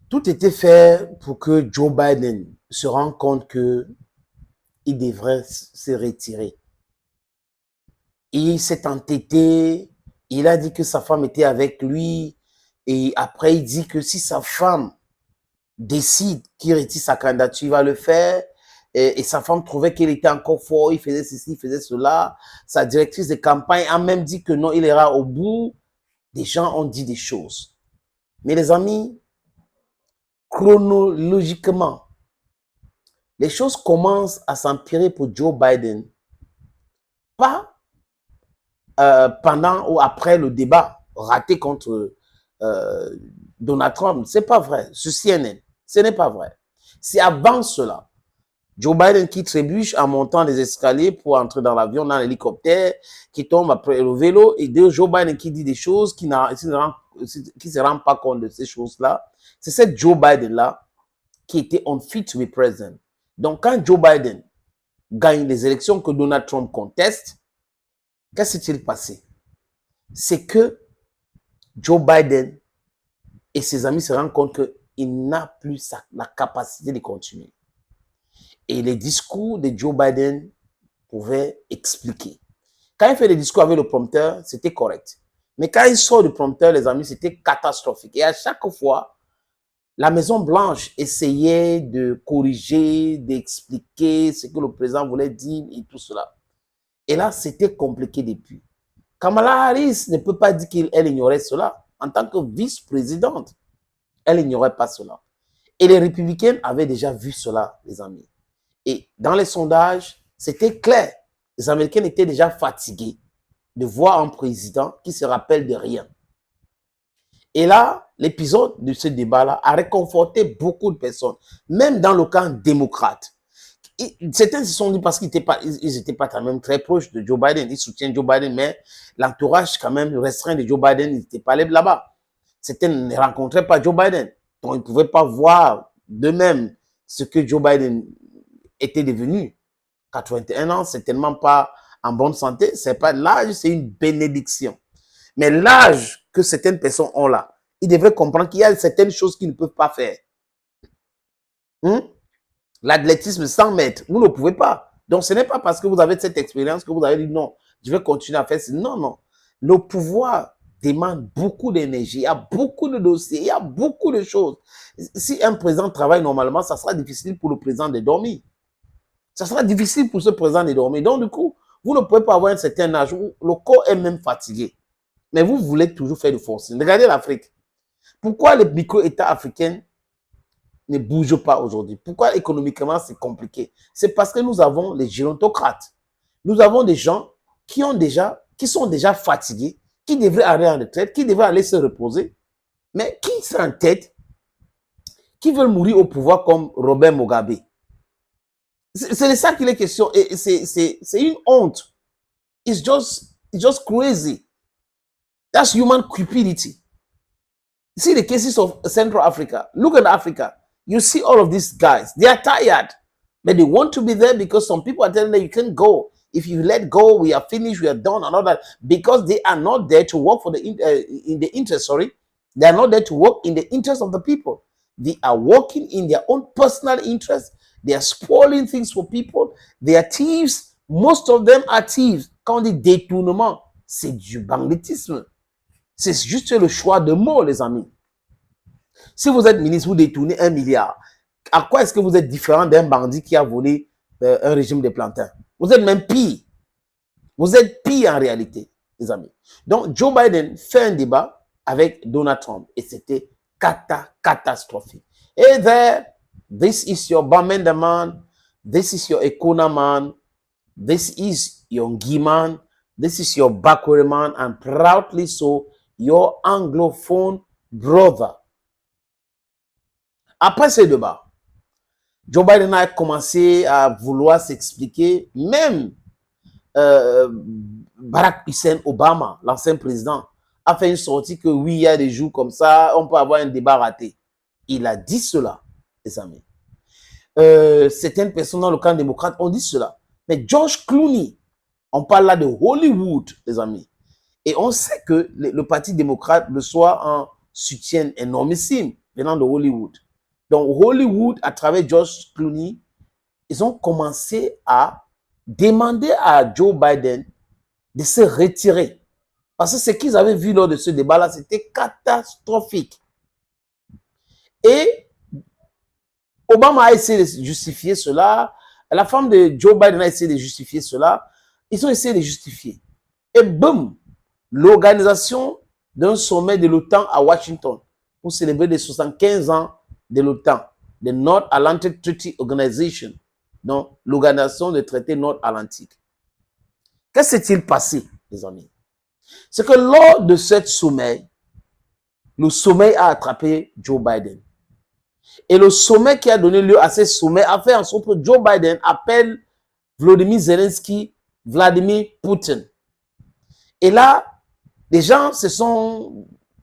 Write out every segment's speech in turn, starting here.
Tout était fait pour que Joe Biden se rende compte que il devrait se retirer. Il s'est entêté, il a dit que sa femme était avec lui, et après il dit que si sa femme décide qu'il retire sa candidature, il va le faire. Et sa femme trouvait qu'il était encore fort, il faisait ceci, il faisait cela. Sa directrice de campagne a même dit que non, il ira au bout. Des gens ont dit des choses. Mais les amis, chronologiquement, les choses commencent à s'empirer pour Joe Biden. Pas pendant ou après le débat raté contre euh, Donald Trump. C'est pas vrai. Sur CNN, ce n'est pas vrai. C'est avant cela. Joe Biden qui trébuche en montant les escaliers pour entrer dans l'avion, dans l'hélicoptère, qui tombe après le vélo, et de Joe Biden qui dit des choses qui ne se rend pas compte de ces choses-là. C'est cette Joe Biden-là qui était unfit to be president. Donc, quand Joe Biden gagne les élections que Donald Trump conteste, qu'est-ce qui s'est passé? C'est que Joe Biden et ses amis se rendent compte qu'il n'a plus la capacité de continuer. Et les discours de Joe Biden pouvaient expliquer. Quand il fait des discours avec le prompteur, c'était correct. Mais quand il sort du prompteur, les amis, c'était catastrophique. Et à chaque fois, la Maison-Blanche essayait de corriger, d'expliquer ce que le président voulait dire et tout cela. Et là, c'était compliqué depuis. Kamala Harris ne peut pas dire qu'elle ignorait cela. En tant que vice-présidente, elle n'ignorait pas cela. Et les républicains avaient déjà vu cela, les amis. Et dans les sondages, c'était clair. Les Américains étaient déjà fatigués de voir un président qui se rappelle de rien. Et là, l'épisode de ce débat-là a réconforté beaucoup de personnes, même dans le camp démocrate. Certains se sont dit parce qu'ils n'étaient pas quand même très proches de Joe Biden, ils soutiennent Joe Biden, mais l'entourage quand même restreint de Joe Biden, ils n'étaient pas allés là-bas. Certains ne rencontraient pas Joe Biden, donc ils ne pouvaient pas voir d'eux-mêmes ce que Joe Biden était devenu. 81 ans, c'est tellement pas en bonne santé, c'est pas l'âge, c'est une bénédiction. Mais l'âge que certaines personnes ont là, ils devraient comprendre qu'il y a certaines choses qu'ils ne peuvent pas faire. L'athlétisme 100 mètres, vous ne pouvez pas. Donc, ce n'est pas parce que vous avez cette expérience que vous avez dit non, je vais continuer à faire ça. Non, non. Le pouvoir demande beaucoup d'énergie, il y a beaucoup de dossiers, il y a beaucoup de choses. Si un président travaille normalement, ça sera difficile pour le président de dormir. Ça sera difficile pour ce président de dormir. Donc, du coup, vous ne pouvez pas avoir un certain âge où le corps est même fatigué. Mais vous voulez toujours faire du forcing. Regardez l'Afrique. Pourquoi les micro-États africains ne bougent pas aujourd'hui? Pourquoi économiquement c'est compliqué? C'est parce que nous avons les gérontocrates. Nous avons des gens qui sont déjà fatigués, qui devraient aller en retraite, qui devraient aller se reposer, mais qui sont en tête, qui veulent mourir au pouvoir comme Robert Mugabe. C'est de ça qu'il est question. Et c'est une honte. It's just crazy. That's human cupidity. See the cases of Central Africa. Look at Africa. You see all of these guys. They are tired, but they want to be there because some people are telling them you can't go. If you let go, we are finished, we are done, and all that. Because they are not there to work for in the interest. Sorry, they are not there to work in the interest of the people. They are working in their own personal interest. They are spoiling things for people. They are thieves. Most of them are thieves. Quand on dit détournement, c'est du banditisme. C'est juste le choix de mots, les amis. Si vous êtes ministre, vous détournez 1 milliard. À quoi est-ce que vous êtes différent d'un bandit qui a volé un régime de plantains? Vous êtes même pire. Vous êtes pire en réalité, les amis. Donc, Joe Biden fait un débat avec Donald Trump et c'était catastrophique. Hey there, this is your Bamenda man, this is your Ekona man, this is your Ngi man, this is your Bakure man, and proudly so, your Anglophone brother. Après ce débat, Joe Biden a commencé à vouloir s'expliquer, même Barack Hussein Obama, l'ancien président, a fait une sortie que oui, il y a des jours comme ça, on peut avoir un débat raté. Il a dit cela, les amis. Certaines personnes dans le camp démocrate ont dit cela. Mais George Clooney, on parle là de Hollywood, les amis. Et on sait que le Parti démocrate reçoit un soutien énormissime venant de Hollywood. Donc, Hollywood, à travers George Clooney, ils ont commencé à demander à Joe Biden de se retirer. Parce que ce qu'ils avaient vu lors de ce débat-là, c'était catastrophique. Et Obama a essayé de justifier cela. La femme de Joe Biden a essayé de justifier cela. Ils ont essayé de justifier. Et boum, l'organisation d'un sommet de l'OTAN à Washington pour célébrer les 75 ans de l'OTAN, de North Atlantic Treaty Organization, donc l'organisation de traité nord-atlantique. Que s'est-il passé, les amis? C'est que lors de ce sommet, le sommet a attrapé Joe Biden. Et le sommet qui a donné lieu à ce sommet a fait en sorte que Joe Biden appelle Volodymyr Zelensky Vladimir Poutine. Et là, les gens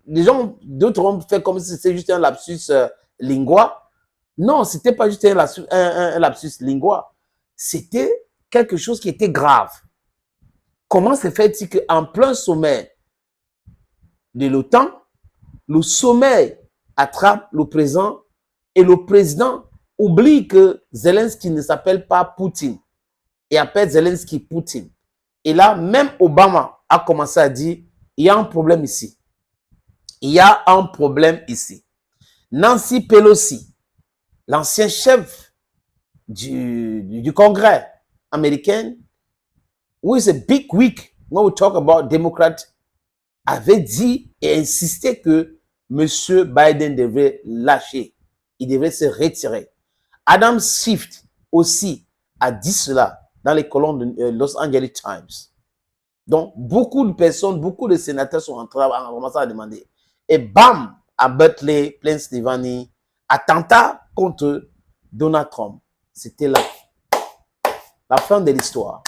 d'autres ont fait comme si c'était juste un lapsus lingua. Non, c'était pas juste un lapsus lingua. C'était quelque chose qui était grave. Comment se fait-il qu'en plein sommet de l'OTAN, le sommet attrape le président et le président oublie que Zelensky ne s'appelle pas Poutine et appelle Zelensky Poutine. Et là, même Obama a commencé à dire, il y a un problème ici. Il y a un problème ici. Nancy Pelosi, l'ancien chef du Congrès américain, who is a big week when we talk about Democrat, avait dit et insisté que M. Biden devait lâcher. Il devait se retirer. Adam Schiff aussi a dit cela dans les colonnes de Los Angeles Times. Donc, beaucoup de personnes, beaucoup de sénateurs sont en train de commencer à demander. Et bam, à Berkeley, Pennsylvanie, attentat contre Donald Trump. C'était la fin de l'histoire.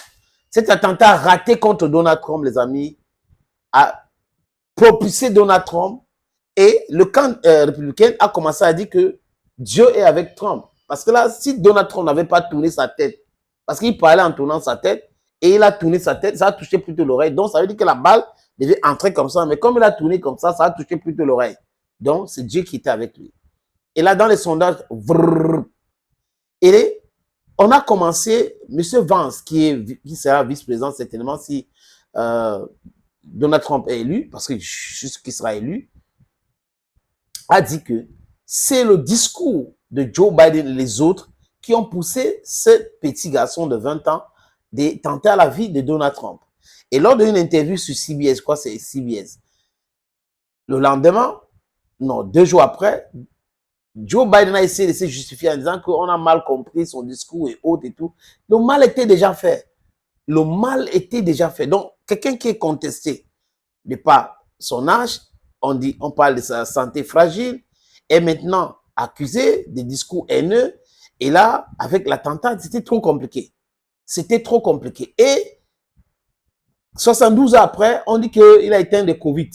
Cet attentat raté contre Donald Trump, les amis, a propulsé Donald Trump et le camp républicain a commencé à dire que Dieu est avec Trump. Parce que là, si Donald Trump n'avait pas tourné sa tête, parce qu'il parlait en tournant sa tête, et il a tourné sa tête, ça a touché plutôt l'oreille. Donc, ça veut dire que la balle devait entrer comme ça. Mais comme il a tourné comme ça a touché plutôt l'oreille. Donc, c'est Dieu qui était avec lui. Et là, dans les sondages, et on a commencé, M. Vance, qui sera vice-président certainement si Donald Trump est élu, parce que juste qu'il sera élu, a dit que c'est le discours de Joe Biden et les autres qui ont poussé ce petit garçon de 20 ans de tenter à la vie de Donald Trump. Et lors d'une interview sur CBS, quoi, c'est CBS, le lendemain, non, 2 jours après, Joe Biden a essayé de se justifier en disant qu'on a mal compris son discours et autres et tout. Le mal était déjà fait. Le mal était déjà fait. Donc, quelqu'un qui est contesté de par son âge, on parle de sa santé fragile, est maintenant accusé de discours haineux. Et là, avec l'attentat, c'était trop compliqué. C'était trop compliqué. Et 72 ans après, on dit qu'il a éteint le Covid.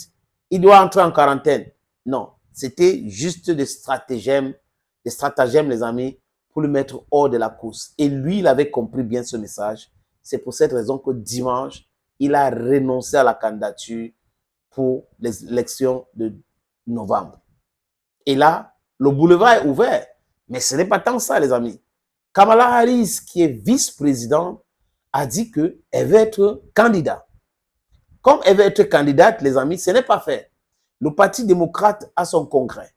Il doit entrer en quarantaine. Non, c'était juste des stratagèmes, les amis, pour le mettre hors de la course. Et lui, il avait compris bien ce message. C'est pour cette raison que dimanche, il a renoncé à la candidature pour les élections de novembre. Et là, le boulevard est ouvert. Mais ce n'est pas tant ça, les amis. Kamala Harris, qui est vice-présidente, a dit qu'elle veut être candidate. Comme elle veut être candidate, les amis, ce n'est pas fait. Le Parti démocrate a son congrès.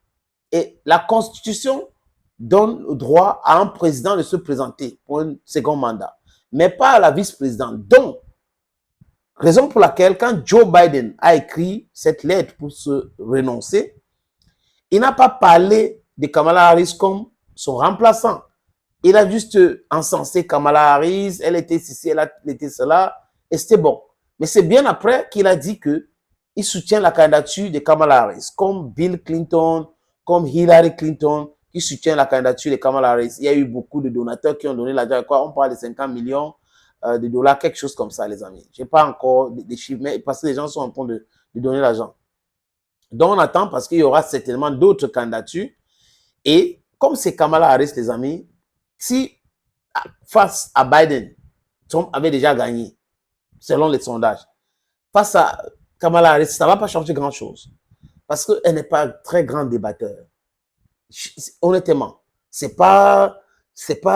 Et la Constitution donne le droit à un président de se présenter pour un second mandat, mais pas à la vice-présidente. Donc, raison pour laquelle, quand Joe Biden a écrit cette lettre pour se renoncer, il n'a pas parlé de Kamala Harris comme son remplaçant. Il a juste encensé Kamala Harris, elle était ceci, elle était cela, et c'était bon. Mais c'est bien après qu'il a dit qu'il soutient la candidature de Kamala Harris, comme Bill Clinton, comme Hillary Clinton, qui soutient la candidature de Kamala Harris. Il y a eu beaucoup de donateurs qui ont donné l'argent. On parle de 50 millions de dollars, quelque chose comme ça, les amis. Je n'ai pas encore des chiffres, mais parce que les gens sont en train de donner l'argent. Donc, on attend parce qu'il y aura certainement d'autres candidatures. Et comme c'est Kamala Harris, les amis, si face à Biden, Trump avait déjà gagné, selon les sondages, face à Kamala Harris, ça ne va pas changer grand-chose. Parce qu'elle n'est pas un très grand débatteur. Honnêtement, c'est pas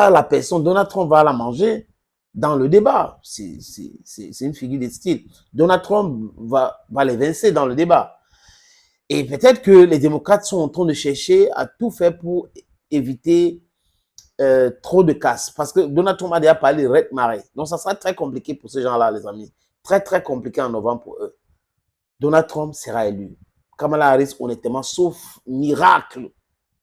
la personne. Donald Trump va la manger dans le débat. C'est une figure de style. Donald Trump va l'évincer dans le débat. Et peut-être que les démocrates sont en train de chercher à tout faire pour éviter trop de casse. Parce que Donald Trump a déjà parlé de Red Mare. Donc, ça sera très compliqué pour ces gens-là, les amis. Très, très compliqué en novembre pour eux. Donald Trump sera élu. Kamala Harris, honnêtement, sauf miracle,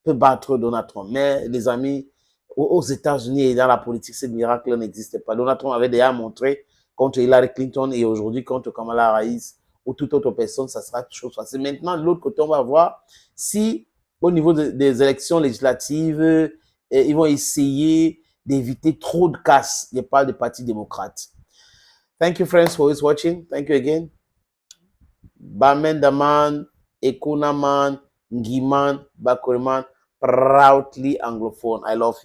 peut battre Donald Trump. Mais, les amis, aux États-Unis et dans la politique, ce miracle n'existe pas. Donald Trump avait déjà montré contre Hillary Clinton et aujourd'hui contre Kamala Harris ou toute autre personne, ça sera chose facile. Maintenant, de l'autre côté, on va voir si, au niveau des élections législatives, ils vont essayer d'éviter trop de casse. Il n'y a pas de parti démocrate. Thank you, friends, for always watching. Thank you again. Bamendaman, Ekunaman, Ngiman, Bakoreman, proudly Anglophone. I love you.